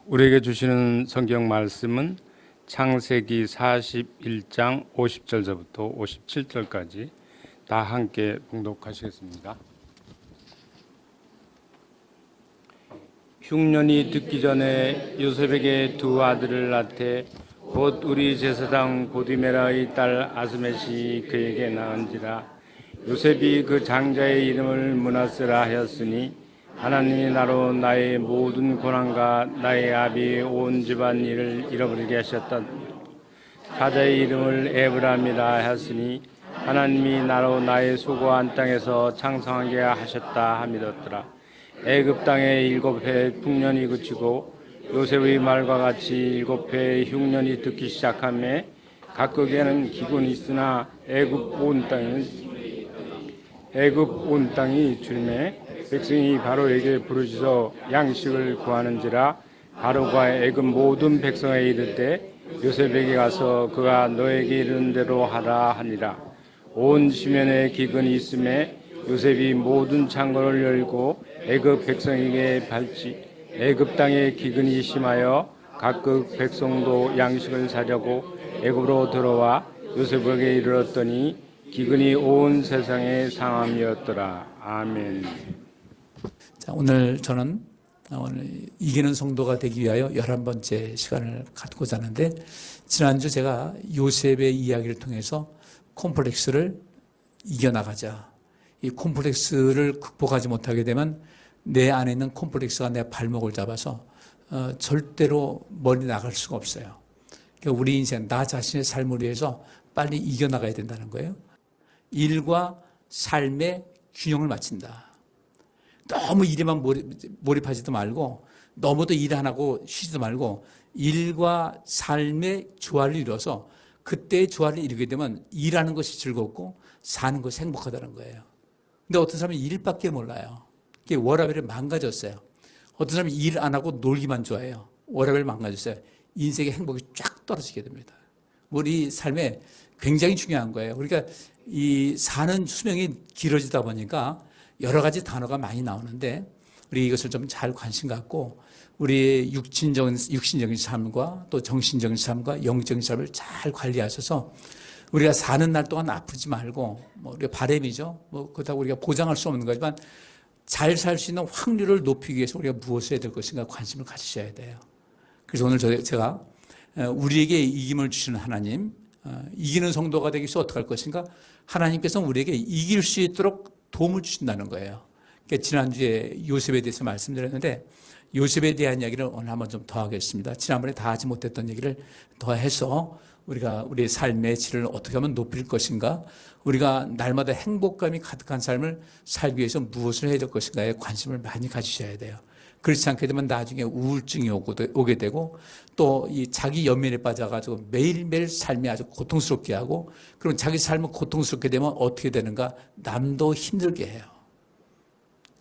우리에게 주시는 성경 말씀은 창세기 41장 50절서부터 57절까지 다 함께 봉독하시겠습니다. 흉년이 듣기 전에 요셉에게 두 아들을 낳되 곧 우리 제사장 보디메라의 딸 아스멧이 그에게 낳은지라. 요셉이 그 장자의 이름을 므낫세라 하였으니 하나님이 나로 나의 모든 고난과 나의 아비의 온 집안 일을 잃어버리게 하셨다. 사자의 이름을 에브람이라 하였으니 하나님이 나로 나의 수고한 땅에서 창성하게 하셨다 함이었더라. 애굽 땅에 7해 풍년이 그치고 요셉의 말과 같이 7해 흉년이 듣기 시작하며 각국에는 기근이 있으나 애굽 온 땅이 줄매 백성이 바로에게 부르짖어 양식을 구하는지라. 바로가 애굽 모든 백성에 이르되 요셉에게 가서 그가 너에게 이르는 대로 하라 하니라. 온 시면에 기근이 있음에 요셉이 모든 창고를 열고 애굽 백성에게 발지 애굽 땅에 기근이 심하여 각국 백성도 양식을 사려고 애굽으로 들어와 요셉에게 이르렀더니 기근이 온 세상에 상함이었더라. 아멘. 자, 오늘 저는 이기는 성도가 되기 위하여 11번째 시간을 갖고자 하는데, 지난주 제가 요셉의 이야기를 통해서 콤플렉스를 이겨나가자. 이 콤플렉스를 극복하지 못하게 되면 내 안에 있는 콤플렉스가 내 발목을 잡아서 절대로 멀리 나갈 수가 없어요. 그러니까 우리 인생, 나 자신의 삶을 위해서 빨리 이겨나가야 된다는 거예요. 일과 삶의 균형을 맞춘다. 너무 일에만 몰입하지도 말고, 너무도 일 안 하고 쉬지도 말고, 일과 삶의 조화를 이뤄서 그때의 조화를 이루게 되면 일하는 것이 즐겁고 사는 것이 행복하다는 거예요. 근데 어떤 사람은 일밖에 몰라요. 이게 워라밸이 망가졌어요. 어떤 사람은 일 안 하고 놀기만 좋아해요. 워라밸이 망가졌어요. 인생의 행복이 쫙 떨어지게 됩니다. 우리 삶에 굉장히 중요한 거예요. 그러니까 이 사는 수명이 길어지다 보니까 여러 가지 단어가 많이 나오는데, 우리 이것을 좀 잘 관심 갖고 우리의 육신적인 삶과 또 정신적인 삶과 영적인 삶을 잘 관리하셔서 우리가 사는 날 동안 아프지 말고, 우리가 바람이죠. 그렇다고 우리가 보장할 수 없는 거지만 잘 살 수 있는 확률을 높이기 위해서 우리가 무엇을 해야 될 것인가 관심을 가지셔야 돼요. 그래서 오늘 제가 우리에게 이김을 주시는 하나님, 이기는 성도가 되기 위해서 어떻게 할 것인가? 하나님께서 우리에게 이길 수 있도록 도움을 주신다는 거예요. 그러니까 지난주에 요셉에 대해서 말씀드렸는데, 요셉에 대한 이야기를 오늘 한번 좀 더 하겠습니다. 지난번에 다 하지 못했던 얘기를 더 해서 우리가 우리의 삶의 질을 어떻게 하면 높일 것인가, 우리가 날마다 행복감이 가득한 삶을 살기 위해서 무엇을 해야 될 것인가에 관심을 많이 가지셔야 돼요. 그렇지 않게 되면 나중에 우울증이 오게 되고, 또 이 자기 연민에 빠져가지고 매일매일 삶이 아주 고통스럽게 하고, 그럼 자기 삶은 고통스럽게 되면 어떻게 되는가? 남도 힘들게 해요.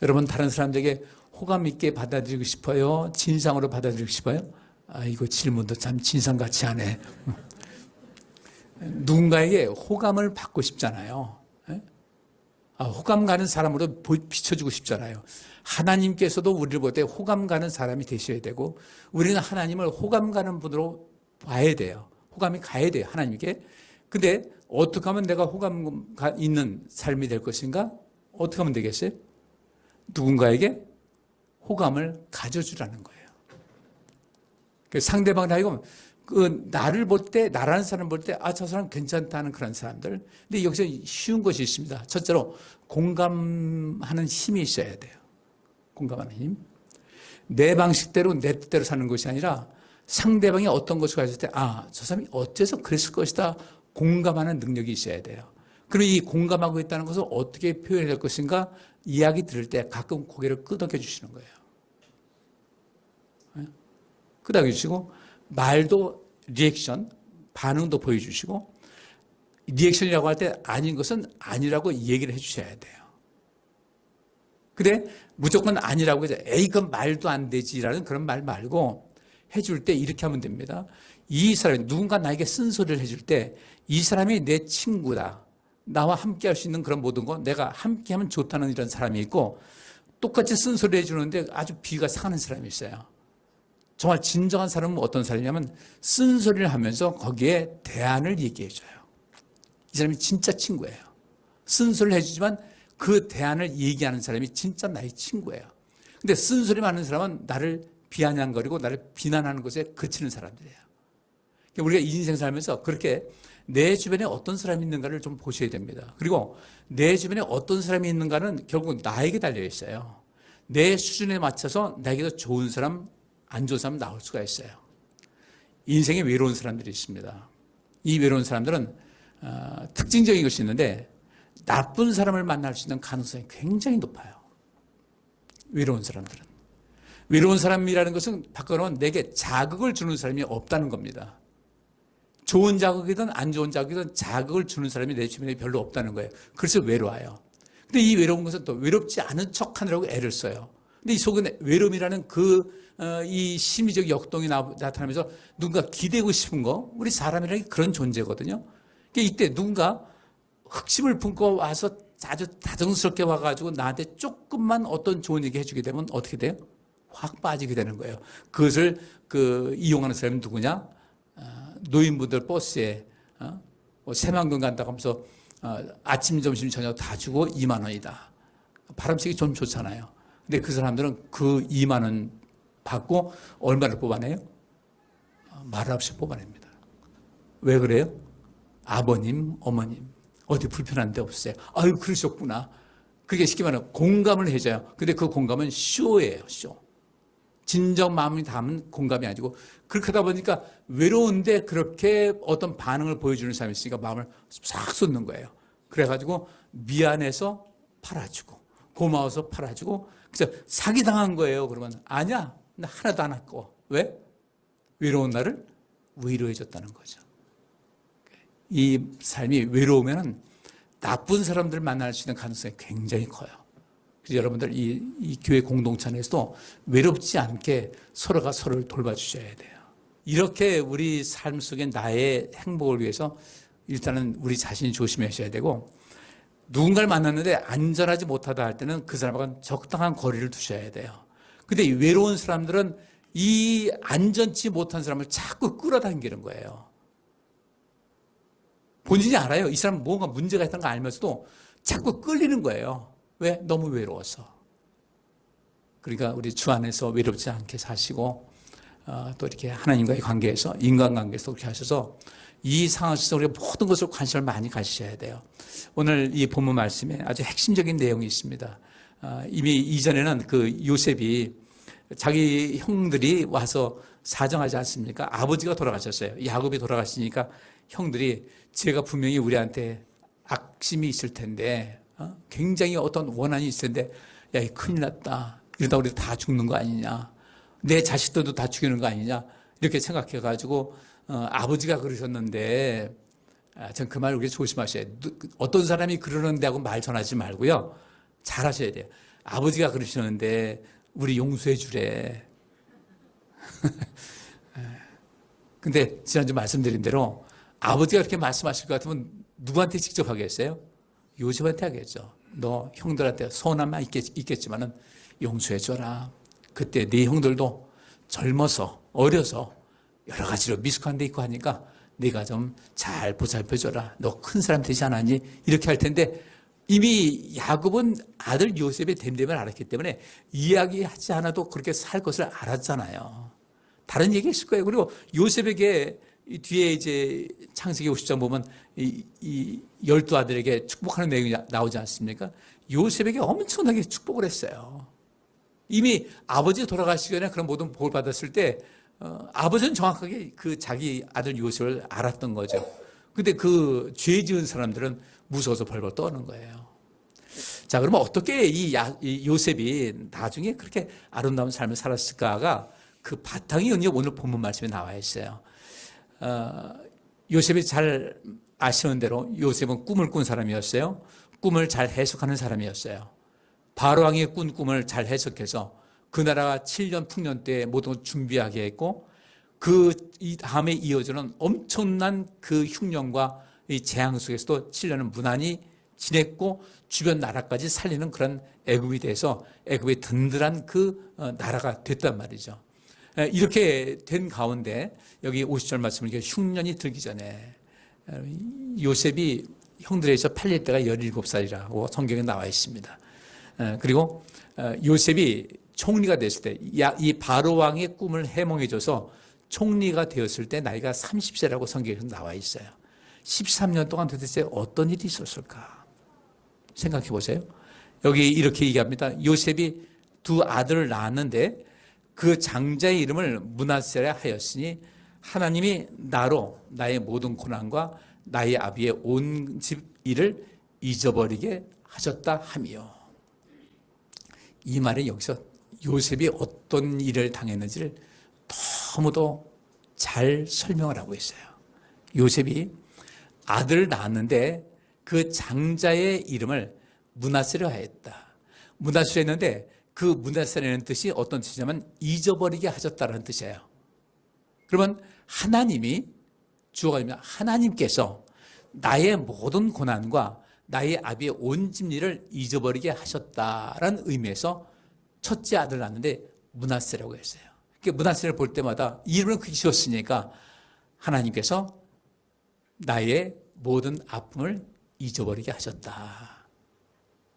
여러분, 다른 사람들에게 호감 있게 받아들이고 싶어요? 진상으로 받아들이고 싶어요? 이거 질문도 참 진상같이 하네. 누군가에게 호감을 받고 싶잖아요. 호감 가는 사람으로 비춰주고 싶잖아요. 하나님께서도 우리를 볼 때 호감 가는 사람이 되셔야 되고, 우리는 하나님을 호감 가는 분으로 봐야 돼요. 호감이 가야 돼요, 하나님께. 근데 어떻게 하면 내가 호감 있는 삶이 될 것인가? 어떻게 하면 되겠어요? 누군가에게 호감을 가져주라는 거예요. 상대방을 하여금 나를 볼 때, 나라는 사람 볼 때, 저 사람 괜찮다는 그런 사람들. 근데 여기서 쉬운 것이 있습니다. 첫째로, 공감하는 힘이 있어야 돼요. 공감하는 힘. 내 방식대로, 내 뜻대로 사는 것이 아니라 상대방이 어떤 것을 가졌을 때, 저 사람이 어째서 그랬을 것이다. 공감하는 능력이 있어야 돼요. 그럼 이 공감하고 있다는 것을 어떻게 표현해야 될 것인가? 이야기 들을 때 가끔 고개를 끄덕여 주시는 거예요. 끄덕여 주시고, 말도 리액션, 반응도 보여주시고, 리액션이라고 할 때 아닌 것은 아니라고 얘기를 해주셔야 돼요. 근데 무조건 아니라고 해서 에이 그건 말도 안 되지라는 그런 말 말고 해줄 때 이렇게 하면 됩니다. 이 사람이 누군가 나에게 쓴소리를 해줄 때 이 사람이 내 친구다, 나와 함께 할 수 있는 그런 모든 거, 내가 함께 하면 좋다는 이런 사람이 있고, 똑같이 쓴소리 해주는데 아주 비위가 상하는 사람이 있어요. 정말 진정한 사람은 어떤 사람이냐면 쓴소리를 하면서 거기에 대안을 얘기해줘요. 이 사람이 진짜 친구예요. 쓴소리를 해주지만 그 대안을 얘기하는 사람이 진짜 나의 친구예요. 근데 쓴소리만 하는 사람은 나를 비아냥거리고 나를 비난하는 것에 그치는 사람들이에요. 우리가 인생 살면서 그렇게 내 주변에 어떤 사람이 있는가를 좀 보셔야 됩니다. 그리고 내 주변에 어떤 사람이 있는가는 결국 나에게 달려 있어요. 내 수준에 맞춰서 나에게 더 좋은 사람, 안 좋은 사람 나올 수가 있어요. 인생에 외로운 사람들이 있습니다. 이 외로운 사람들은 특징적인 것이 있는데 나쁜 사람을 만날 수 있는 가능성이 굉장히 높아요. 외로운 사람들은. 외로운 사람이라는 것은 바꿔놓으면 내게 자극을 주는 사람이 없다는 겁니다. 좋은 자극이든 안 좋은 자극이든 자극을 주는 사람이 내 주변에 별로 없다는 거예요. 그래서 외로워요. 근데 이 외로운 것은 또 외롭지 않은 척 하느라고 애를 써요. 근데 이 속에 외로움이라는 이 심리적 역동이 나타나면서 누군가 기대고 싶은 거, 우리 사람이라는 게 그런 존재거든요. 그러니까 이때 누군가 흑심을 품고 와서 아주 다정스럽게 와가지고 나한테 조금만 어떤 좋은 얘기 해주게 되면 어떻게 돼요? 확 빠지게 되는 거예요. 그것을 이용하는 사람이 누구냐? 노인분들 버스에 새만금 간다고 하면서 아침, 점심, 저녁 다 주고 2만 원이다. 바람쐬기 좀 좋잖아요. 근데 그 사람들은 그 2만 원 받고 얼마를 뽑아내요? 말 없이 뽑아냅니다. 왜 그래요? 아버님, 어머님 어디 불편한 데 없으세요? 아유 그러셨구나. 그게 쉽게 말하면 공감을 해줘요. 근데 그 공감은 쇼예요. 쇼. 진정 마음이 담은 공감이 아니고 그렇게 하다 보니까 외로운데 그렇게 어떤 반응을 보여주는 사람이 있으니까 마음을 싹 쏟는 거예요. 그래가지고 미안해서 팔아주고 고마워서 팔아주고 그래서 사기당한 거예요. 그러면 아니야. 나 하나도 안 했고. 왜? 외로운 나를 위로해줬다는 거죠. 이 삶이 외로우면 나쁜 사람들을 만날 수 있는 가능성이 굉장히 커요. 그래서 여러분들 이 교회 공동체 안에서도 외롭지 않게 서로가 서로를 돌봐주셔야 돼요. 이렇게 우리 삶 속에 나의 행복을 위해서 일단은 우리 자신이 조심하셔야 되고 누군가를 만났는데 안전하지 못하다 할 때는 그 사람과 적당한 거리를 두셔야 돼요. 근데 이 외로운 사람들은 이 안전치 못한 사람을 자꾸 끌어당기는 거예요. 본인이 알아요. 이 사람은 뭔가 문제가 있다는 걸 알면서도 자꾸 끌리는 거예요. 왜? 너무 외로워서. 그러니까 우리 주 안에서 외롭지 않게 사시고 또 이렇게 하나님과의 관계에서 인간관계에서 그렇게 하셔서 이 상황 속에서 우리가 모든 것을 관심을 많이 가지셔야 돼요. 오늘 이 본문 말씀에 아주 핵심적인 내용이 있습니다. 이미 이전에는 그 요셉이 자기 형들이 와서 사정하지 않습니까? 아버지가 돌아가셨어요. 야곱이 돌아가시니까 형들이 제가 분명히 우리한테 악심이 있을 텐데 굉장히 어떤 원한이 있을 텐데 야, 이 큰일 났다. 이러다 우리 다 죽는 거 아니냐. 내 자식들도 다 죽이는 거 아니냐. 이렇게 생각해가지고 아버지가 그러셨는데 전 그 말 우리 조심하셔야 돼요. 어떤 사람이 그러는데 하고 말 전하지 말고요. 잘 하셔야 돼요. 아버지가 그러시는데 우리 용서해 주래. 근데 지난주 말씀드린 대로 아버지가 그렇게 말씀하실 것 같으면 누구한테 직접 하겠어요? 요셉한테 하겠죠. 너 형들한테 서운함만 있겠지만은 용서해 줘라. 그때 네 형들도 젊어서 어려서 여러 가지로 미숙한 데 있고 하니까 네가 좀 잘 보살펴 줘라. 너 큰 사람 되지 않았니? 이렇게 할 텐데 이미 야곱은 아들 요셉의 됨됨을 알았기 때문에 이야기하지 않아도 그렇게 살 것을 알았잖아요. 다른 얘기 있을 거예요. 그리고 요셉에게 뒤에 이제 창세기 50장 보면 이 12아들에게 축복하는 내용이 나오지 않습니까? 요셉에게 엄청나게 축복을 했어요. 이미 아버지 돌아가시기 전에 그런 모든 복을 받았을 때 아버지는 정확하게 그 자기 아들 요셉을 알았던 거죠. 근데 그 죄 지은 사람들은 무서워서 벌벌 떠는 거예요. 자, 그러면 어떻게 이 요셉이 나중에 그렇게 아름다운 삶을 살았을까가 그 바탕이 오늘 본문 말씀에 나와 있어요. 요셉이 잘 아시는 대로 요셉은 꿈을 꾼 사람이었어요. 꿈을 잘 해석하는 사람이었어요. 바로왕이 꾼 꿈을 잘 해석해서 그 나라가 7년 풍년 때 모든 걸 준비하게 했고 이 다음에 이어지는 엄청난 그 흉년과 이 재앙 속에서도 7년은 무난히 지냈고 주변 나라까지 살리는 그런 애굽이 돼서 애굽의 든든한 그 나라가 됐단 말이죠. 이렇게 된 가운데 여기 50절 말씀을 이렇게 흉년이 들기 전에 요셉이 형들에서 팔릴 때가 17살이라고 성경에 나와 있습니다. 그리고 요셉이 총리가 됐을 때 이 바로 왕의 꿈을 해몽해줘서 총리가 되었을 때 나이가 30세라고 성경에서 나와 있어요. 13년 동안 도대체 어떤 일이 있었을까 생각해 보세요. 여기 이렇게 얘기합니다. 요셉이 두 아들을 낳았는데 그 장자의 이름을 므낫세라 하였으니 하나님이 나로 나의 모든 고난과 나의 아비의 온 집 일을 잊어버리게 하셨다 하며, 이 말에 여기서 요셉이 어떤 일을 당했는지를 너무도 잘 설명을 하고 있어요. 요셉이 아들을 낳았는데 그 장자의 이름을 므낫세라 하였다. 므낫세라 했는데 그 므낫세라는 뜻이 어떤 뜻이냐면 잊어버리게 하셨다는 뜻이에요. 그러면 하나님이, 주어가 아니면 하나님께서 나의 모든 고난과 나의 아비의 온 집일을 잊어버리게 하셨다라는 의미에서 첫째 아들을 낳았는데 므낫세라고 했어요. 므낫세를 볼 때마다 이름을 그렇게 지었으니까 하나님께서 나의 모든 아픔을 잊어버리게 하셨다.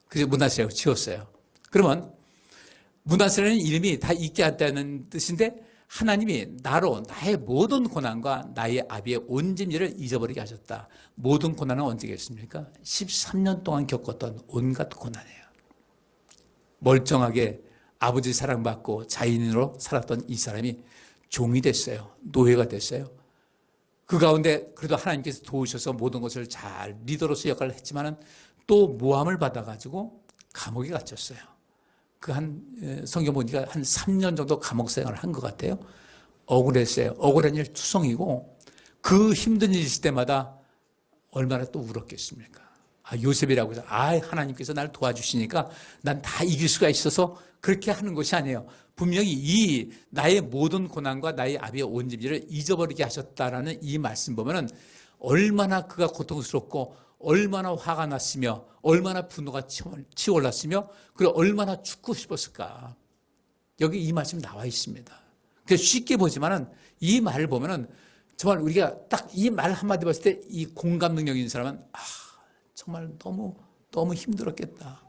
그래서 므낫세라고 지었어요. 그러면 므낫세라는 이름이 다 잊게 한다는 뜻인데 하나님이 나로 나의 모든 고난과 나의 아비의 온 짐일을 잊어버리게 하셨다. 모든 고난은 언제겠습니까? 13년 동안 겪었던 온갖 고난이에요. 멀쩡하게 아버지 사랑받고 자인으로 살았던 이 사람이 종이 됐어요. 노예가 됐어요. 그 가운데 그래도 하나님께서 도우셔서 모든 것을 잘 리더로서 역할을 했지만은 또 모함을 받아가지고 감옥에 갇혔어요. 성경 보니까 한 3년 정도 감옥 생활을 한 것 같아요. 억울했어요. 억울한 일 투성이고 그 힘든 일 있을 때마다 얼마나 또 울었겠습니까? 요셉이라고 해서 하나님께서 나를 도와주시니까 난 다 이길 수가 있어서 그렇게 하는 것이 아니에요. 분명히 이 나의 모든 고난과 나의 아비의 온 집일을 잊어버리게 하셨다라는 이 말씀 보면은 얼마나 그가 고통스럽고 얼마나 화가 났으며 얼마나 분노가 치올랐으며 그리고 얼마나 죽고 싶었을까. 여기 이 말씀이 나와 있습니다. 그래서 쉽게 보지만은 이 말을 보면은 정말 우리가 딱 이 말 한마디 봤을 때 이 공감 능력이 있는 사람은 정말 너무 힘들었겠다.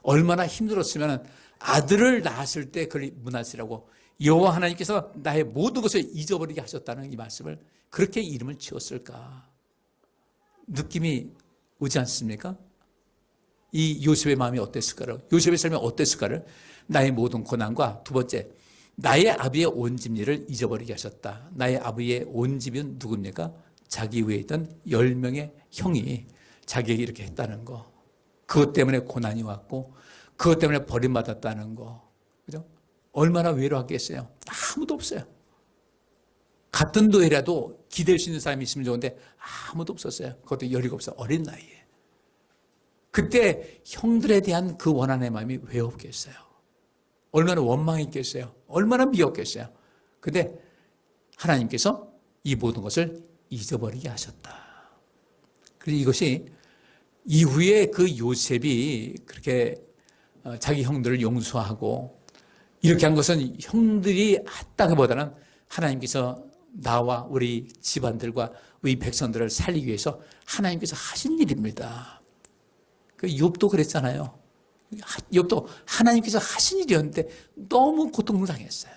얼마나 힘들었으면 아들을 낳았을 때 그걸 므낫세라고 여호와 하나님께서 나의 모든 것을 잊어버리게 하셨다는 이 말씀을 그렇게 이름을 지었을까. 느낌이 오지 않습니까? 이 요셉의 마음이 어땠을까를, 요셉의 삶이 어땠을까를 나의 모든 고난과 두 번째 나의 아비의 온 집일을 잊어버리게 하셨다. 나의 아비의 온 집은 누굽니까? 자기 위에 있던 10명의 형이 자기에게 이렇게 했다는 거. 그것 때문에 고난이 왔고 그것 때문에 버림받았다는 거. 그죠? 얼마나 외로웠겠어요. 아무도 없어요. 같은 도에라도 기댈 수 있는 사람이 있으면 좋은데 아무도 없었어요. 그것도 17살 어린 나이에. 그때 형들에 대한 그 원한의 마음이 왜 없겠어요? 얼마나 원망했겠어요? 얼마나 미웠겠어요? 근데 하나님께서 이 모든 것을 잊어버리게 하셨다. 그래서 이것이 이후에 그 요셉이 그렇게 자기 형들을 용서하고 이렇게 한 것은 형들이 했다기보다는 하나님께서 나와 우리 집안들과 우리 백성들을 살리기 위해서 하나님께서 하신 일입니다. 그 욥도 그랬잖아요. 욥도 하나님께서 하신 일이었는데 너무 고통을 당했어요.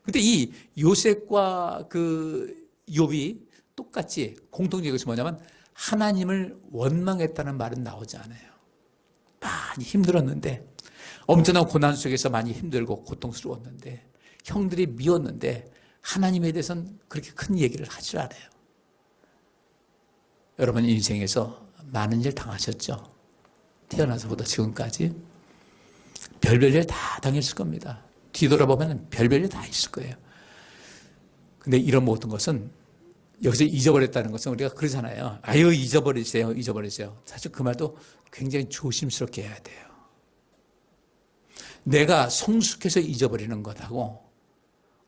근데 이 요셉과 그 욥이 똑같이 공통적인 것이 뭐냐면 하나님을 원망했다는 말은 나오지 않아요. 많이 힘들었는데 엄청난 고난 속에서 많이 힘들고 고통스러웠는데 형들이 미웠는데 하나님에 대해서는 그렇게 큰 얘기를 하질 않아요. 여러분 인생에서 많은 일 당하셨죠? 태어나서부터 지금까지 별별 일 다 당했을 겁니다. 뒤돌아보면 별별 일 다 있을 거예요. 근데 이런 모든 것은 여기서 잊어버렸다는 것은 우리가 그러잖아요. 잊어버리세요. 사실 그 말도 굉장히 조심스럽게 해야 돼요. 내가 성숙해서 잊어버리는 것하고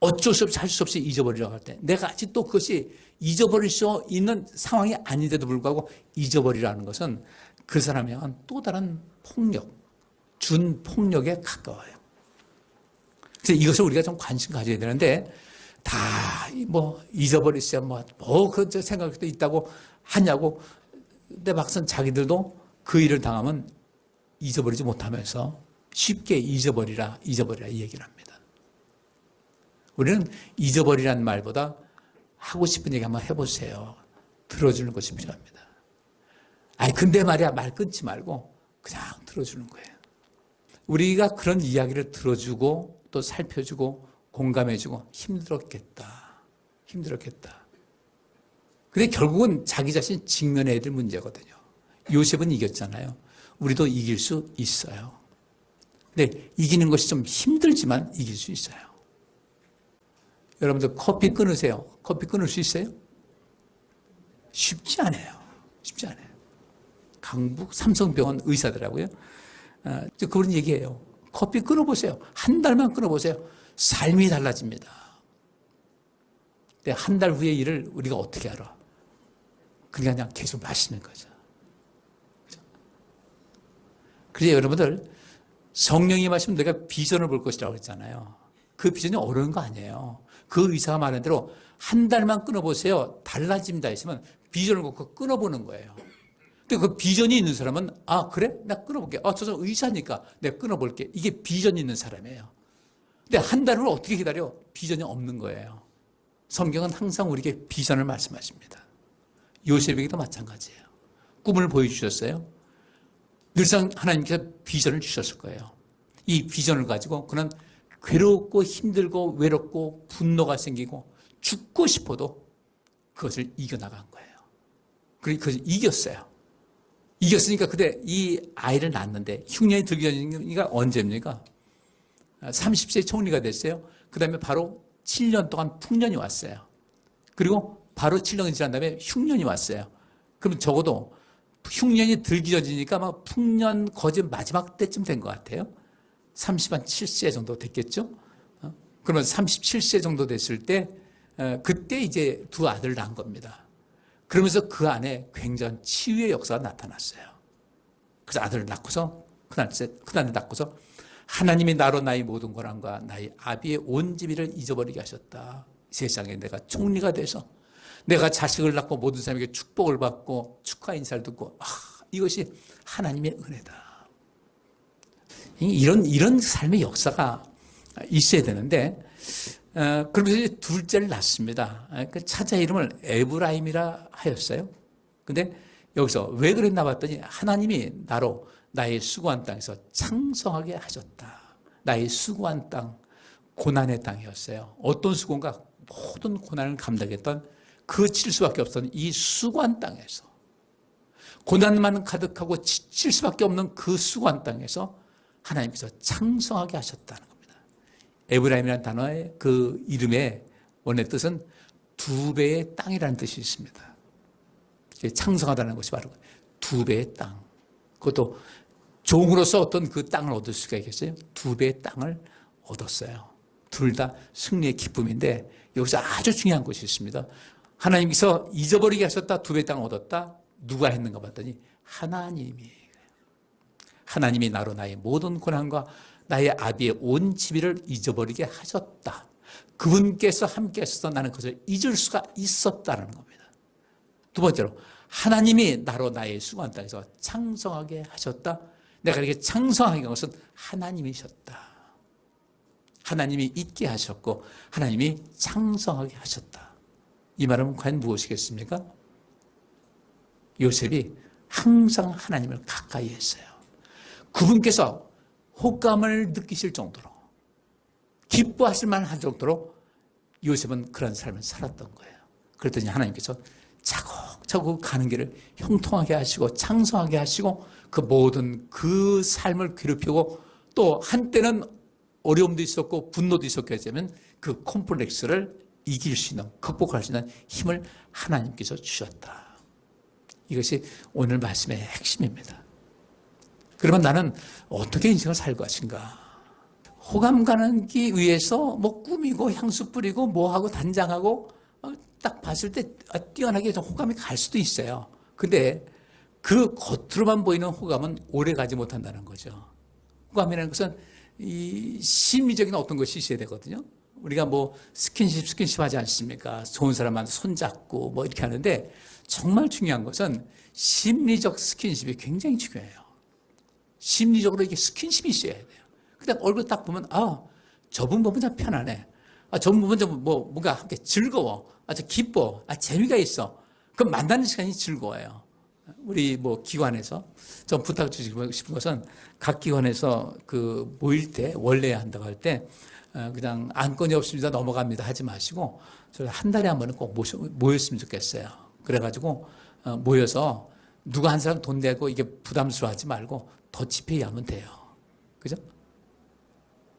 어쩔 수 없이 할 수 없이 잊어버리려고 할 때 내가 아직도 그것이 잊어버릴 수 있는 상황이 아닌데도 불구하고 잊어버리라는 것은 그 사람에 대한 또 다른 폭력, 준폭력에 가까워요. 그래서 이것을 우리가 좀 관심 가져야 되는데 다 뭐 잊어버렸어요. 그 생각도 있다고 하냐고. 근데 막상 자기들도 그 일을 당하면 잊어버리지 못하면서 쉽게 잊어버리라 이 얘기를 합니다. 우리는 잊어버리라는 말보다 하고 싶은 얘기 한번 해보세요. 들어주는 것이 필요합니다. 아니 근데 말이야 말 끊지 말고 그냥 들어주는 거예요. 우리가 그런 이야기를 들어주고 또 살펴주고 공감해주고 힘들었겠다. 근데 결국은 자기 자신 직면해야 될 문제거든요. 요셉은 이겼잖아요. 우리도 이길 수 있어요. 근데 이기는 것이 좀 힘들지만 이길 수 있어요. 여러분들 커피 끊으세요. 커피 끊을 수 있어요? 쉽지 않아요. 강북 삼성병원 의사더라고요. 그런 얘기예요. 커피 끊어보세요. 한 달만 끊어보세요. 삶이 달라집니다. 근데 한 달 후의 일을 우리가 어떻게 알아? 그냥 계속 마시는 거죠. 그래서 여러분들 성령이 마시면 내가 비전을 볼 것이라고 했잖아요. 그 비전이 어려운 거 아니에요. 그 의사가 말한 대로 한 달만 끊어보세요. 달라집니다 했으면 비전을 끊어보는 거예요. 근데 그 비전이 있는 사람은 아 그래? 나 끊어볼게. 저 사람 의사니까 내가 끊어볼게. 이게 비전이 있는 사람이에요. 근데 한 달을 어떻게 기다려? 비전이 없는 거예요. 성경은 항상 우리에게 비전을 말씀하십니다. 요셉에게도 마찬가지예요. 꿈을 보여주셨어요. 늘상 하나님께서 비전을 주셨을 거예요. 이 비전을 가지고 그는 괴롭고 힘들고 외롭고 분노가 생기고 죽고 싶어도 그것을 이겨나간 거예요. 그것을 이겼어요. 이겼으니까 그때 이 아이를 낳았는데 흉년이 들기 전이니까 언제입니까? 30세 총리가 됐어요. 그 다음에 바로 7년 동안 풍년이 왔어요. 그리고 바로 7년이 지난 다음에 흉년이 왔어요. 그럼 적어도 흉년이 들기 전이니까 아마 풍년 거진 마지막 때쯤 된 것 같아요. 37세 정도 됐겠죠? 그러면 37세 정도 됐을 때 그때 이제 두 아들을 낳은 겁니다. 그러면서 그 안에 굉장한 치유의 역사가 나타났어요. 그래서 아들을 낳고서 큰아들 낳고서 하나님이 나로 나의 모든 고난과 나의 아비의 온 집이를 잊어버리게 하셨다. 세상에 내가 총리가 돼서 내가 자식을 낳고 모든 사람에게 축복을 받고 축하 인사를 듣고 이것이 하나님의 은혜다. 이런 삶의 역사가 있어야 되는데 그러면서 이제 둘째를 낳습니다. 그 차자 이름을 에브라임이라 하였어요. 근데 여기서 왜 그랬나 봤더니 하나님이 나로 나의 수고한 땅에서 창성하게 하셨다. 나의 수고한 땅, 고난의 땅이었어요. 어떤 수고인가? 모든 고난을 감당했던 그칠 수밖에 없었던 이 수고한 땅에서 고난만 가득하고 지칠 수밖에 없는 그 수고한 땅에서 하나님께서 창성하게 하셨다는 겁니다. 에브라임이라는 단어의 그 이름의 원의 뜻은 두 배의 땅이라는 뜻이 있습니다. 창성하다는 것이 바로 두 배의 땅. 그것도 종으로서 어떤 그 땅을 얻을 수가 있겠어요? 두 배의 땅을 얻었어요. 둘 다 승리의 기쁨인데 여기서 아주 중요한 것이 있습니다. 하나님께서 잊어버리게 하셨다. 두 배의 땅을 얻었다. 누가 했는가 봤더니 하나님이 나로 나의 모든 고난과 나의 아비의 온 집이를 잊어버리게 하셨다. 그분께서 함께 하셔서 나는 그것을 잊을 수가 있었다는 겁니다. 두 번째로 하나님이 나로 나의 수고한 땅에서 창성하게 하셨다. 내가 이렇게 창성하게 한 것은 하나님이셨다. 하나님이 있게 하셨고 하나님이 창성하게 하셨다. 이 말은 과연 무엇이겠습니까? 요셉이 항상 하나님을 가까이 했어요. 그분께서 호감을 느끼실 정도로 기뻐하실 만한 정도로 요셉은 그런 삶을 살았던 거예요. 그랬더니 하나님께서 차곡차곡 가는 길을 형통하게 하시고 창성하게 하시고 그 모든 그 삶을 괴롭히고 또 한때는 어려움도 있었고 분노도 있었고 하자면 그 콤플렉스를 이길 수 있는, 극복할 수 있는 힘을 하나님께서 주셨다. 이것이 오늘 말씀의 핵심입니다. 그러면 나는 어떻게 인생을 살 것인가? 호감 가기 위해서 뭐 꾸미고 향수 뿌리고 뭐하고 단장하고 딱 봤을 때 뛰어나게 호감이 갈 수도 있어요. 근데 그 겉으로만 보이는 호감은 오래 가지 못한다는 거죠. 호감이라는 것은 이 심리적인 어떤 것이 있어야 되거든요. 우리가 뭐 스킨십 하지 않습니까? 좋은 사람한테 손잡고 뭐 이렇게 하는데 정말 중요한 것은 심리적 스킨십이 굉장히 중요해요. 심리적으로 이게 스킨십이 있어야 돼요. 그다음 얼굴 딱 보면 저분 보면 참 편하네. 저분 보면 좀 뭔가 함께 즐거워. 저 기뻐. 재미가 있어. 그럼 만나는 시간이 즐거워요. 우리 뭐 기관에서 좀 부탁드리고 싶은 것은 각 기관에서 그 모일 때 원래 한다고 할 때 그냥 안건이 없습니다 넘어갑니다 하지 마시고 저 한 달에 한 번은 꼭 모였으면 좋겠어요. 그래가지고 모여서 누가 한 사람 돈 내고 이게 부담스러워하지 말고 더치페이 하면 돼요. 그죠?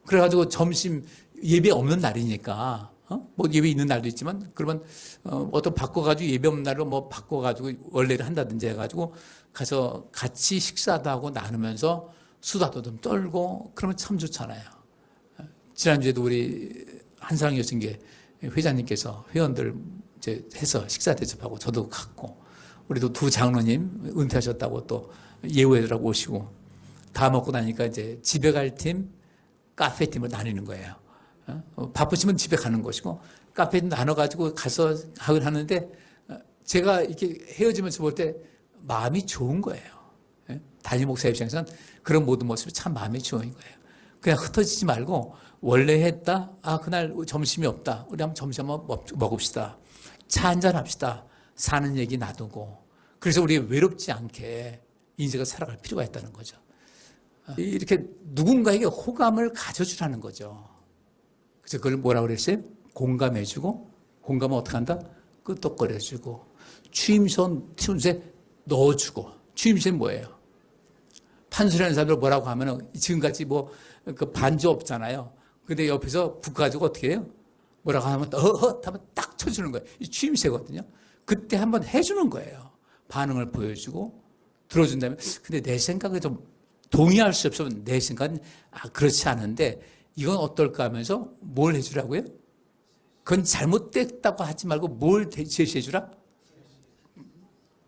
그래가지고 점심 예배 없는 날이니까 뭐 예배 있는 날도 있지만 그러면 어떤 바꿔가지고 예배 없는 날로 뭐 바꿔가지고 원래를 한다든지 해가지고 가서 같이 식사도 하고 나누면서 수다도 좀 떨고 그러면 참 좋잖아요. 지난주에도 우리 한사랑 여성계 회장님께서 회원들 이제 해서 식사 대접하고 저도 갔고 우리도 두 장로님 은퇴하셨다고 또 예우회라고 오시고 다 먹고 나니까 이제 집에 갈 팀, 카페 팀을 나뉘는 거예요. 바쁘시면 집에 가는 것이고 카페 나눠가지고 가서 하는데 제가 이렇게 헤어지면서 볼 때 마음이 좋은 거예요. 담임 목사 입장에서는 그런 모든 모습이 참 마음이 좋은 거예요. 그냥 흩어지지 말고 원래 했다. 그날 점심이 없다. 우리 한번 점심 한번 먹읍시다. 차 한잔 합시다. 사는 얘기 놔두고. 그래서 우리 외롭지 않게 인생을 살아갈 필요가 있다는 거죠. 이렇게 누군가에게 호감을 가져주라는 거죠. 그래서 그걸 뭐라고 그랬어요? 공감해주고, 공감은 어떻게 한다? 끄떡거려주고, 취임새 넣어주고, 취임새는 뭐예요? 판소리하는 사람들 뭐라고 하면은 지금같이 그 반주 없잖아요. 근데 옆에서 북 가지고 어떻게 해요? 뭐라고 하면 하면 딱 쳐주는 거예요. 이 취임새거든요. 그때 한번 해주는 거예요. 반응을 보여주고 들어준다면. 근데 내 생각에 좀 동의할 수 없으면 내 생각은 그렇지 않은데 이건 어떨까 하면서 뭘 해주라고요? 그건 잘못됐다고 하지 말고 뭘 제시해주라?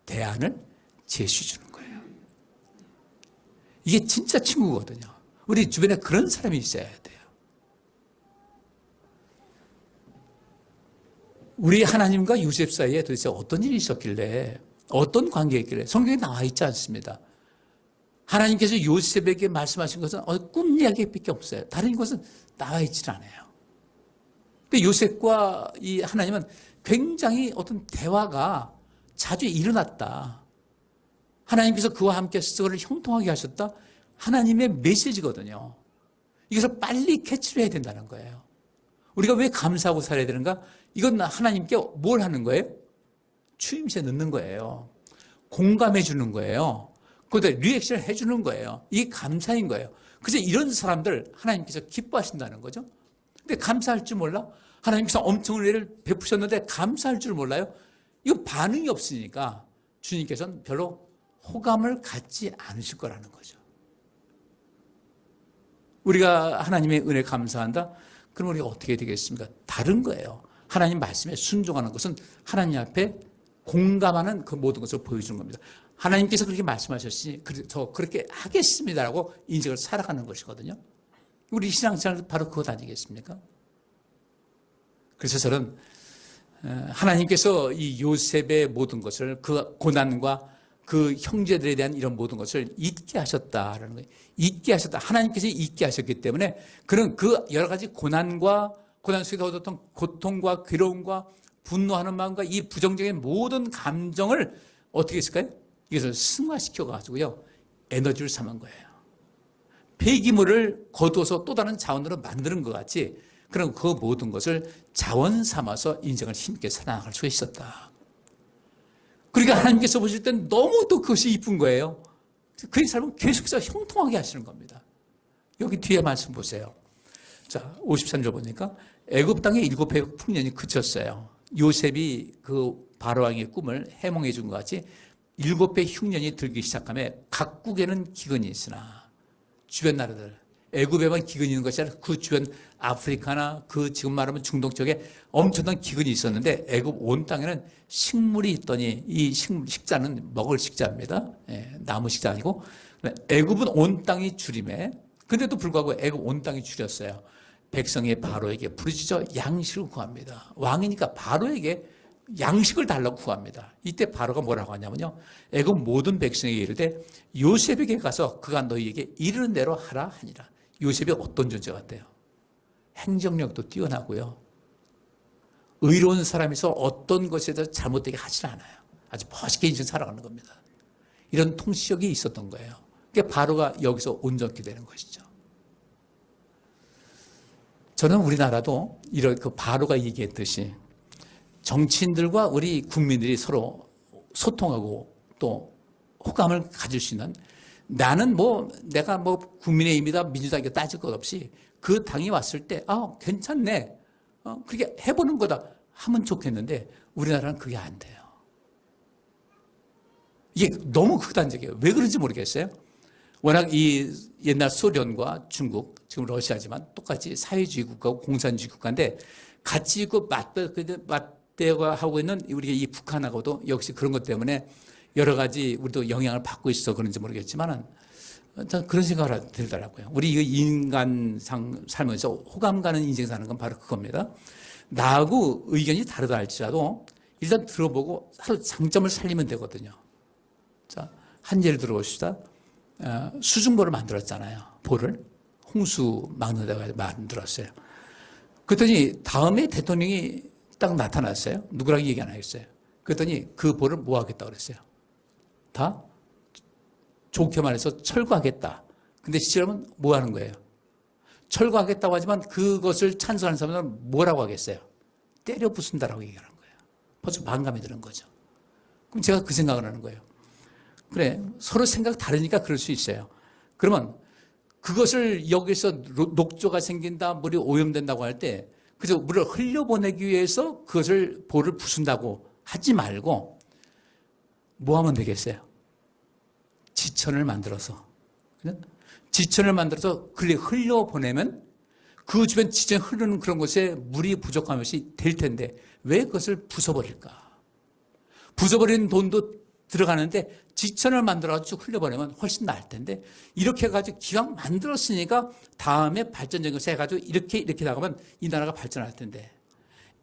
대안을 제시해주는 거예요. 이게 진짜 친구거든요. 우리 주변에 그런 사람이 있어야 돼요. 우리 하나님과 요셉 사이에 도대체 어떤 일이 있었길래 어떤 관계였길래 성경에 나와 있지 않습니다. 하나님께서 요셉에게 말씀하신 것은 꿈 이야기밖에 없어요. 다른 것은 나와 있질 않아요. 근데 요셉과 이 하나님은 굉장히 어떤 대화가 자주 일어났다. 하나님께서 그와 함께 스스로를 형통하게 하셨다. 하나님의 메시지거든요. 이것을 빨리 캐치를 해야 된다는 거예요. 우리가 왜 감사하고 살아야 되는가? 이건 하나님께 뭘 하는 거예요? 추임새 넣는 거예요. 공감해 주는 거예요. 그런데 리액션을 해주는 거예요. 이게 감사인 거예요. 그래서 이런 사람들 하나님께서 기뻐하신다는 거죠. 근데 감사할 줄 몰라? 하나님께서 엄청 은혜를 베푸셨는데 감사할 줄 몰라요? 이거 반응이 없으니까 주님께서는 별로 호감을 갖지 않으실 거라는 거죠. 우리가 하나님의 은혜 감사한다? 그럼 우리가 어떻게 되겠습니까? 다른 거예요. 하나님 말씀에 순종하는 것은 하나님 앞에 공감하는 그 모든 것을 보여주는 겁니다. 하나님께서 그렇게 말씀하셨으니 저 그렇게 하겠습니다라고 인생을 살아가는 것이거든요. 우리 신앙생활도 바로 그것 아니겠습니까? 그래서 저는 하나님께서 이 요셉의 모든 것을 그 고난과 그 형제들에 대한 이런 모든 것을 잊게 하셨다라는 거예요. 잊게 하셨다. 하나님께서 잊게 하셨기 때문에 그런 그 여러 가지 고난 속에서 얻었던 고통과 괴로움과 분노하는 마음과 이 부정적인 모든 감정을 어떻게 했을까요? 이것을 승화시켜가지고요. 에너지를 삼은 거예요. 폐기물을 거두어서 또 다른 자원으로 만드는 것 같이 그런 그 모든 것을 자원 삼아서 인생을 힘있게 살아나갈 수 있었다. 그러니까 하나님께서 보실 땐 너무도 그것이 이쁜 거예요. 그의 삶은 계속해서 형통하게 하시는 겁니다. 여기 뒤에 말씀 보세요. 자, 53절 보니까 애굽 땅에 7해 풍년이 그쳤어요. 요셉이 그 바로왕의 꿈을 해몽해 준 것 같이 7배 흉년이 들기 시작하며 각국에는 기근이 있으나 주변 나라들 애굽에만 기근이 있는 것이 아니라 그 주변 아프리카나 그 지금 말하면 중동 쪽에 엄청난 기근이 있었는데 애굽 온 땅에는 식물이 있더니 이 식자는 먹을 식자입니다. 나무 식자 아니고 애굽은 온 땅이 주림에 근데도 불구하고 애굽 온 땅이 줄였어요. 백성이 바로에게 부르짖어 양식을 구합니다. 왕이니까 바로에게 양식을 달라고 구합니다. 이때 바로가 뭐라고 하냐면요. 애굽 모든 백성에게 이르되 요셉에게 가서 그가 너희에게 이르는 대로 하라 하니라. 요셉이 어떤 존재 같아요? 행정력도 뛰어나고요. 의로운 사람이서 어떤 것에도 잘못되게 하질 않아요. 아주 멋있게 인생 살아가는 겁니다. 이런 통치력이 있었던 거예요. 그게 바로가 여기서 온전케 되는 것이죠. 저는 우리나라도 이런 그 바로가 얘기했듯이 정치인들과 우리 국민들이 서로 소통하고 또 호감을 가질 수 있는, 나는 내가 국민의힘이다 민주당이다 따질 것 없이 그 당이 왔을 때 괜찮네, 그렇게 해보는 거다 하면 좋겠는데 우리나라는 그게 안 돼요. 이게 너무 극단적이에요. 왜 그런지 모르겠어요. 워낙 이 옛날 소련과 중국, 지금 러시아지만 똑같이 사회주의 국가고 공산주의 국가인데 같이 있고 맞대가 하고 있는 우리 이 북한하고도 역시 그런 것 때문에 여러 가지 우리도 영향을 받고 있어 그런지 모르겠지만은 그런 생각을 들더라고요. 우리 인간상 살면서 호감 가는 인생 사는 건 바로 그겁니다. 나하고 의견이 다르다 할지라도 일단 들어보고 하루 장점을 살리면 되거든요. 자, 한 예를 들어봅시다. 수중보를 만들었잖아요. 보를 홍수 막는 데가 만들었어요. 그랬더니 다음에 대통령이 딱 나타났어요. 누구랑 얘기 안 하겠어요. 그랬더니 그 보를 뭐 하겠다 그랬어요. 다 좋게 말해서 철거하겠다. 근데 실제로는 뭐 하는 거예요? 철거하겠다고 하지만 그것을 찬성하는 사람들은 뭐라고 하겠어요? 때려 부순다라고 얘기하는 거예요. 벌써 반감이 드는 거죠. 그럼 제가 그 생각을 하는 거예요. 그래, 서로 생각 다르니까 그럴 수 있어요. 그러면 그것을 여기서 녹조가 생긴다, 물이 오염된다고 할 때, 그래서 물을 흘려보내기 위해서 그것을 볼을 부순다고 하지 말고 뭐 하면 되겠어요? 지천을 만들어서. 지천을 만들어서 흘려보내면 그 주변 지천에 흐르는 그런 곳에 물이 부족한 것이 될 텐데 왜 그것을 부숴버릴까? 부숴버리는 돈도 들어가는데 지천을 만들어가지고 흘려보내면 훨씬 나을 텐데 이렇게 해가지고 기왕 만들었으니까 다음에 발전적인 것을 해가지고 이렇게 나가면 이 나라가 발전할 텐데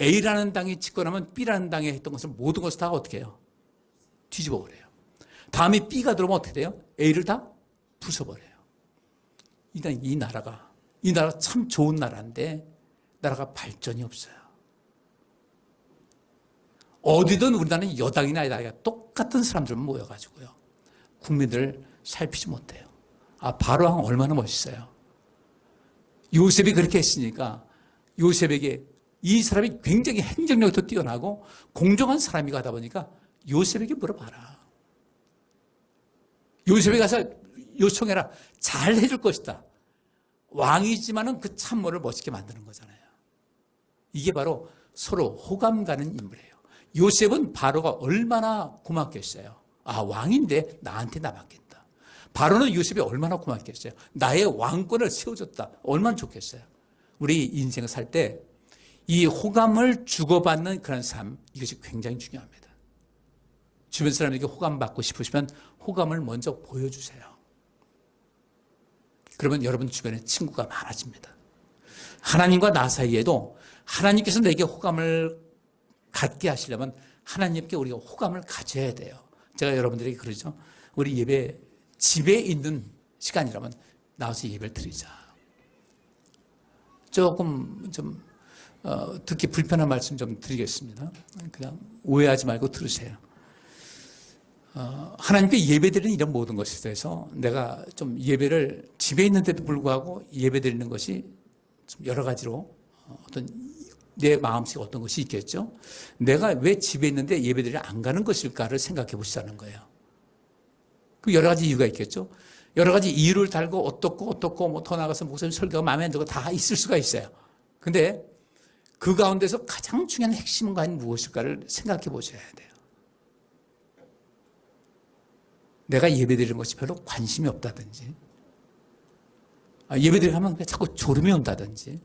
A라는 당이 집권하면 B라는 당이 했던 것을 모든 것을 다 어떻게 해요? 뒤집어버려요. 다음에 B가 들어오면 어떻게 돼요? A를 다 부숴버려요. 이 나라가 참 좋은 나라인데 나라가 발전이 없어요. 어디든 우리나라는 여당이나 야당이나 똑같은 사람들만 모여가지고요. 국민들을 살피지 못해요. 바로왕 얼마나 멋있어요. 요셉이 그렇게 했으니까 요셉에게 이 사람이 굉장히 행정력도 뛰어나고 공정한 사람이 가다 보니까 요셉에게 물어봐라. 요셉에 가서 요청해라. 잘 해줄 것이다. 왕이지만은 그 참모를 멋있게 만드는 거잖아요. 이게 바로 서로 호감 가는 인물이에요. 요셉은 바로가 얼마나 고맙겠어요. 왕인데 나한테 나 맡긴다. 바로는 요셉이 얼마나 고맙겠어요. 나의 왕권을 세워줬다. 얼마나 좋겠어요. 우리 인생을 살 때 이 호감을 주고받는 그런 삶, 이것이 굉장히 중요합니다. 주변 사람에게 호감 받고 싶으시면 호감을 먼저 보여주세요. 그러면 여러분 주변에 친구가 많아집니다. 하나님과 나 사이에도 하나님께서 내게 호감을 갖게 하시려면 하나님께 우리가 호감을 가져야 돼요. 제가 여러분들에게 그러죠. 우리 예배 집에 있는 시간이라면 나와서 예배를 드리자. 조금 좀 듣기 불편한 말씀 좀 드리겠습니다. 그냥 오해하지 말고 들으세요. 하나님께 예배드리는 이런 모든 것에 대해서 내가 좀 예배를 집에 있는데도 불구하고 예배드리는 것이 좀 여러 가지로 어떤 내 마음속에 어떤 것이 있겠죠. 내가 왜 집에 있는데 예배드리러 안 가는 것일까를 생각해 보시자는 거예요. 그 여러 가지 이유가 있겠죠. 여러 가지 이유를 달고 어떻고 더 나가서 목사님 설교가 마음에 안 들고 다 있을 수가 있어요. 근데 그 가운데서 가장 중요한 핵심은 무엇일까를 생각해 보셔야 돼요. 내가 예배드리는 것이 별로 관심이 없다든지, 예배드리려 하면 자꾸 졸음이 온다든지,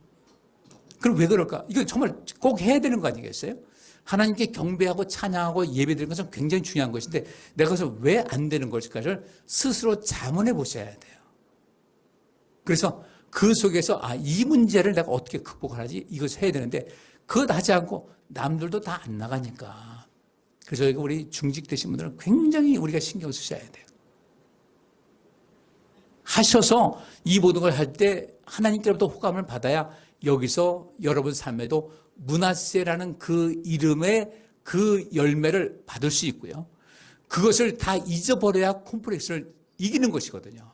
그럼 왜 그럴까? 이거 정말 꼭 해야 되는 거 아니겠어요? 하나님께 경배하고 찬양하고 예배드리는 것은 굉장히 중요한 것인데 내가 그것을 왜 안 되는 것일까를 스스로 자문해 보셔야 돼요. 그래서 그 속에서 이 문제를 내가 어떻게 극복하지? 이것을 해야 되는데 그것 하지 않고 남들도 다 안 나가니까. 그래서 우리 중직 되신 분들은 굉장히 우리가 신경 쓰셔야 돼요. 하셔서 이 모든 걸 할 때 하나님께로부터 호감을 받아야 여기서 여러분 삶에도 므낫세라는 그 이름의 그 열매를 받을 수 있고요. 그것을 다 잊어버려야 콤플렉스를 이기는 것이거든요.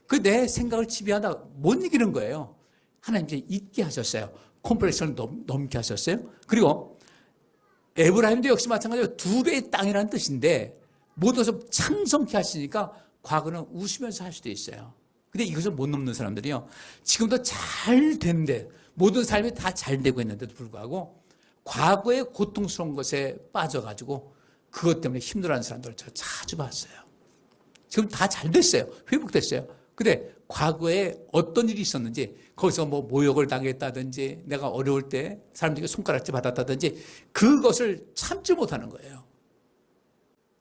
그 내 생각을 지배하다 못 이기는 거예요. 하나님께 잊게 하셨어요. 콤플렉스를 넘게 하셨어요. 그리고 에브라임도 역시 마찬가지로 두 배의 땅이라는 뜻인데 모든 것을 창성케 하시니까 과거는 웃으면서 할 수도 있어요. 근데 이것을 못 넘는 사람들이요. 지금도 잘 되는데 모든 삶이 다 잘 되고 있는데도 불구하고 과거의 고통스러운 것에 빠져가지고 그것 때문에 힘들어하는 사람들을 제가 자주 봤어요. 지금 다 잘 됐어요. 회복됐어요. 근데 과거에 어떤 일이 있었는지 거기서 뭐 모욕을 당했다든지 내가 어려울 때 사람들에게 손가락질 받았다든지 그것을 참지 못하는 거예요.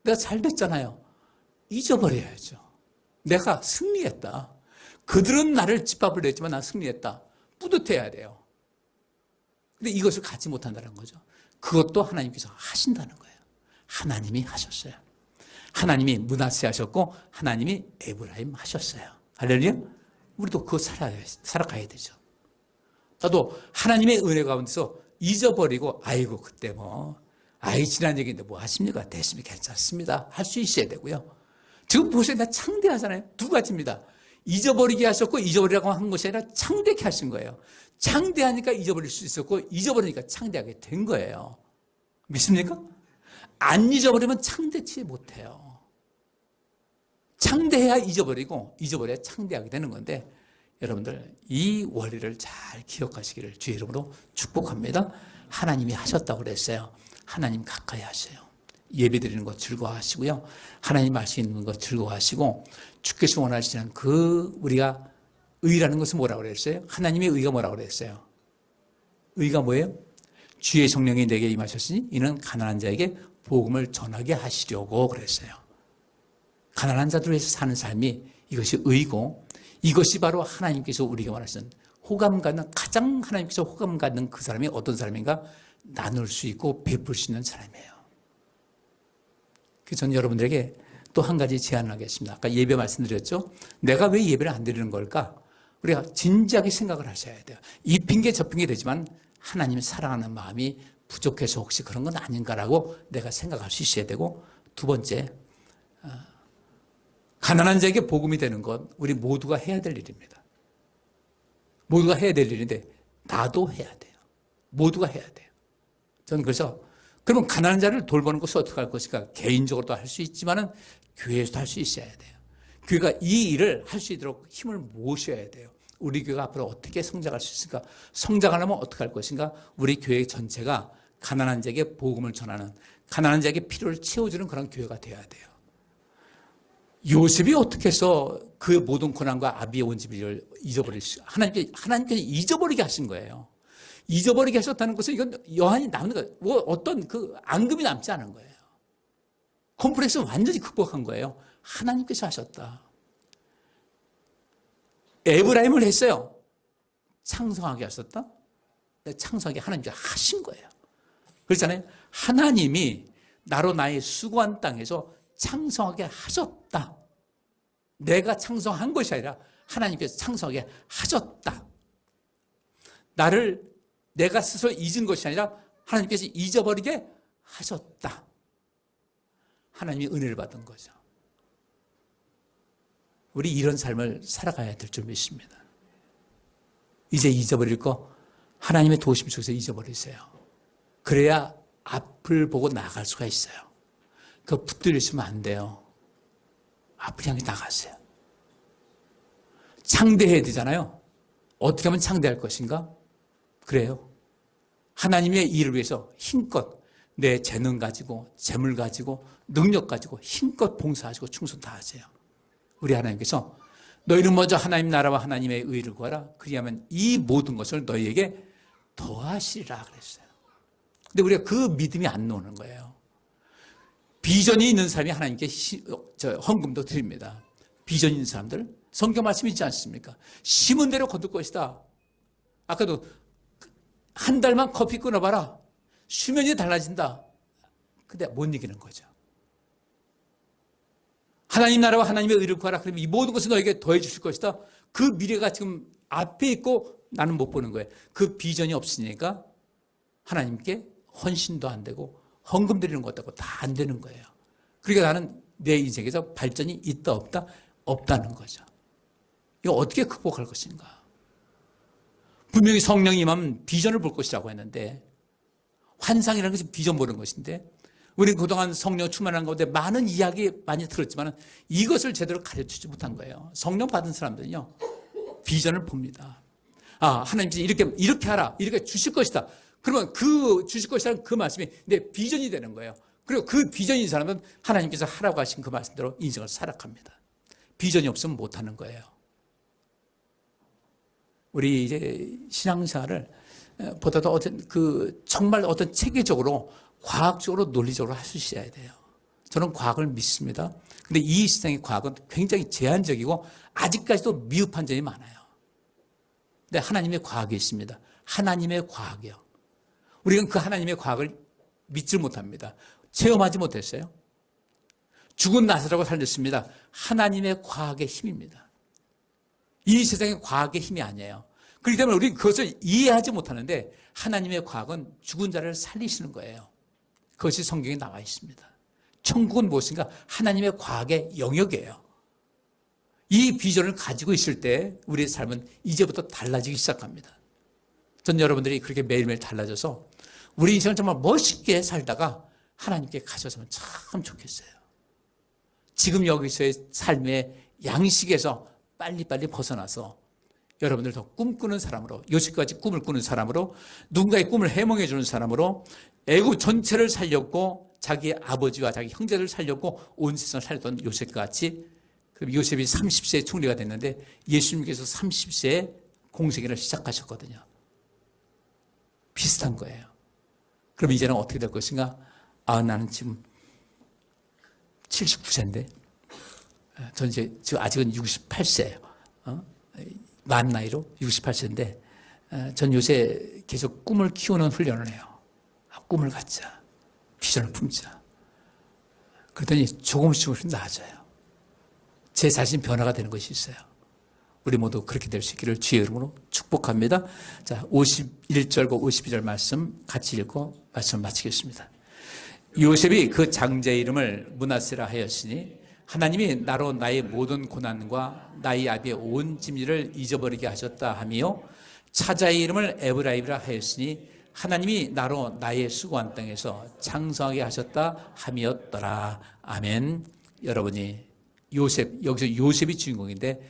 내가 잘 됐잖아요. 잊어버려야죠. 내가 승리했다. 그들은 나를 짓밟으려 했지만 난 승리했다. 뿌듯해야 돼요. 근데 이것을 갖지 못한다는 거죠. 그것도 하나님께서 하신다는 거예요. 하나님이 하셨어요. 하나님이 므낫세 하셨고 하나님이 에브라임 하셨어요. 할렐루야. 우리도 그거 살아가야 되죠. 나도 하나님의 은혜 가운데서 잊어버리고 아이고 그때 지난 얘기인데 뭐 하십니까? 됐으면 괜찮습니다. 할 수 있어야 되고요. 지금 보세요. 나 창대하잖아요. 두 가지입니다. 잊어버리게 하셨고 잊어버리라고 한 것이 아니라 창대케 하신 거예요. 창대하니까 잊어버릴 수 있었고 잊어버리니까 창대하게 된 거예요. 믿습니까? 안 잊어버리면 창대치 못해요. 창대해야 잊어버리고 잊어버려야 창대하게 되는 건데 여러분들 이 원리를 잘 기억하시기를 주의 이름으로 축복합니다. 하나님이 하셨다고 그랬어요. 하나님 가까이 하세요. 예배 드리는 것 즐거워하시고요. 하나님 말씀 있는 것 즐거워하시고 주께서 원하시는 그 우리가 의라는 것은 뭐라고 그랬어요? 하나님의 의가 뭐라고 그랬어요? 의가 뭐예요? 주의 성령이 내게 임하셨으니 이는 가난한 자에게 복음을 전하게 하시려고 그랬어요. 가난한 자들 위해서 사는 삶이 이것이 의고 이것이 바로 하나님께서 우리에게 원하시는 호감 갖는 가장 하나님께서 호감 갖는 그 사람이 어떤 사람인가? 나눌 수 있고 베풀 수 있는 사람이에요. 그래서 저는 여러분들에게 또 한 가지 제안을 하겠습니다. 아까 예배 말씀드렸죠? 내가 왜 예배를 안 드리는 걸까? 우리가 진지하게 생각을 하셔야 돼요. 이 핑계 저 핑계 되지만 하나님을 사랑하는 마음이 부족해서 혹시 그런 건 아닌가라고 내가 생각할 수 있어야 되고 두 번째 가난한 자에게 복음이 되는 건 우리 모두가 해야 될 일입니다. 모두가 해야 될 일인데 나도 해야 돼요. 모두가 해야 돼요. 저는 그래서 그러면 가난한 자를 돌보는 것을 어떻게 할 것인가? 개인적으로도 할 수 있지만은 교회에서도 할 수 있어야 돼요. 교회가 이 일을 할 수 있도록 힘을 모으셔야 돼요. 우리 교회가 앞으로 어떻게 성장할 수 있을까? 성장하려면 어떻게 할 것인가? 우리 교회 전체가 가난한 자에게 복음을 전하는 가난한 자에게 필요를 채워주는 그런 교회가 되어야 돼요. 요셉이 어떻게 해서 그 모든 고난과 아비의 온 집을 잊어버릴 수 하나님께서 잊어버리게 하신 거예요. 잊어버리게 하셨다는 것은 이건 여한이 남는 거예요. 어떤 그 앙금이 남지 않은 거예요. 콤플렉스 완전히 극복한 거예요. 하나님께서 하셨다. 에브라임을 했어요. 창성하게 하셨다. 창성하게 하나님께서 하신 거예요. 그렇잖아요. 하나님이 나로 나의 수고한 땅에서 창성하게 하셨다. 내가 창성한 것이 아니라 하나님께서 창성하게 하셨다. 나를 내가 스스로 잊은 것이 아니라 하나님께서 잊어버리게 하셨다. 하나님이 은혜를 받은 거죠. 우리 이런 삶을 살아가야 될 줄 믿습니다. 이제 잊어버릴 거 하나님의 도심 속에서 잊어버리세요. 그래야 앞을 보고 나아갈 수가 있어요. 그거 붙들리시면 안 돼요. 앞을 향해 나가세요. 창대해야 되잖아요. 어떻게 하면 창대할 것인가? 그래요. 하나님의 일을 위해서 힘껏 내 재능 가지고 재물 가지고 능력 가지고 힘껏 봉사하시고 충성 다하세요. 우리 하나님께서 너희는 먼저 하나님 나라와 하나님의 의를 구하라. 그리하면 이 모든 것을 너희에게 더하시리라 그랬어요. 근데 우리가 그 믿음이 안 나오는 거예요. 비전이 있는 사람이 하나님께 헌금도 드립니다. 비전 있는 사람들 성경 말씀이 있지 않습니까? 심은 대로 거둘 것이다. 아까도 한 달만 커피 끊어봐라. 수면이 달라진다. 근데 못 이기는 거죠. 하나님 나라와 하나님의 의를 구하라. 그러면 이 모든 것을 너에게 더해 주실 것이다. 그 미래가 지금 앞에 있고 나는 못 보는 거예요. 그 비전이 없으니까 하나님께 헌신도 안 되고 헌금 드리는 것도 다 안 되는 거예요. 그러니까 나는 내 인생에서 발전이 있다 없다? 없다는 거죠. 이거 어떻게 극복할 것인가? 분명히 성령이 임하면 비전을 볼 것이라고 했는데 환상이라는 것이 비전 보는 것인데 우리는 그동안 성령 충만한 가운데 많은 이야기 많이 들었지만 이것을 제대로 가르치지 못한 거예요. 성령 받은 사람들은요 비전을 봅니다. 아, 하나님께서 이렇게 하라, 이렇게 주실 것이다. 그러면 그 주실 것이라는 그 말씀이 내 비전이 되는 거예요. 그리고 그 비전인 사람은 하나님께서 하라고 하신 그 말씀대로 인생을 살아갑니다. 비전이 없으면 못하는 거예요. 우리 이제 신앙생활을 보다도 정말 어떤 체계적으로 과학적으로 논리적으로 할 수 있어야 돼요. 저는 과학을 믿습니다. 근데 이 세상의 과학은 굉장히 제한적이고 아직까지도 미흡한 점이 많아요. 근데 하나님의 과학이 있습니다. 하나님의 과학이요. 우리는 그 하나님의 과학을 믿지 못합니다. 체험하지 못했어요. 죽은 나사로가 살렸습니다. 하나님의 과학의 힘입니다. 이 세상의 과학의 힘이 아니에요. 그렇기 때문에 우리는 그것을 이해하지 못하는데 하나님의 과학은 죽은 자를 살리시는 거예요. 그것이 성경에 나와 있습니다. 천국은 무엇인가? 하나님의 과학의 영역이에요. 이 비전을 가지고 있을 때 우리의 삶은 이제부터 달라지기 시작합니다. 전 여러분들이 그렇게 매일매일 달라져서 우리 인생을 정말 멋있게 살다가 하나님께 가셨으면 참 좋겠어요. 지금 여기서의 삶의 양식에서 빨리빨리 벗어나서 여러분들 더 꿈꾸는 사람으로, 요새까지 꿈을 꾸는 사람으로, 누군가의 꿈을 해몽해 주는 사람으로 애국 전체를 살렸고 자기 아버지와 자기 형제를 살렸고 온 세상을 살렸던 요셉과 같이, 그럼 요셉이 30세에 총리가 됐는데 예수님께서 30세에 공생애를 시작하셨거든요. 비슷한 거예요. 그럼 이제는 어떻게 될 것인가? 아, 나는 지금 79세인데 전 이제 지금 아직은 68세예요. 만 나이로 68세인데 전 요새 계속 꿈을 키우는 훈련을 해요. 꿈을 갖자. 비전을 품자. 그러더니 조금씩 나아져요. 제 자신 변화가 되는 것이 있어요. 우리 모두 그렇게 될 수 있기를 주의 이름으로 축복합니다. 자, 51절과 52절 말씀 같이 읽고 말씀 마치겠습니다. 요셉이 그 장자의 이름을 므낫세라 하였으니 하나님이 나로 나의 모든 고난과 나의 아비의 온 짐을 잊어버리게 하셨다 하며, 차자의 이름을 에브라임이라 하였으니 하나님이 나로 나의 수고한 땅에서 창성하게 하셨다 함이었더라. 아멘. 여러분이 요셉, 여기서 요셉이 주인공인데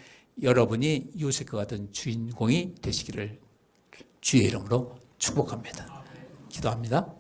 여러분이 요셉과 같은 주인공이 되시기를 주의 이름으로 축복합니다. 기도합니다.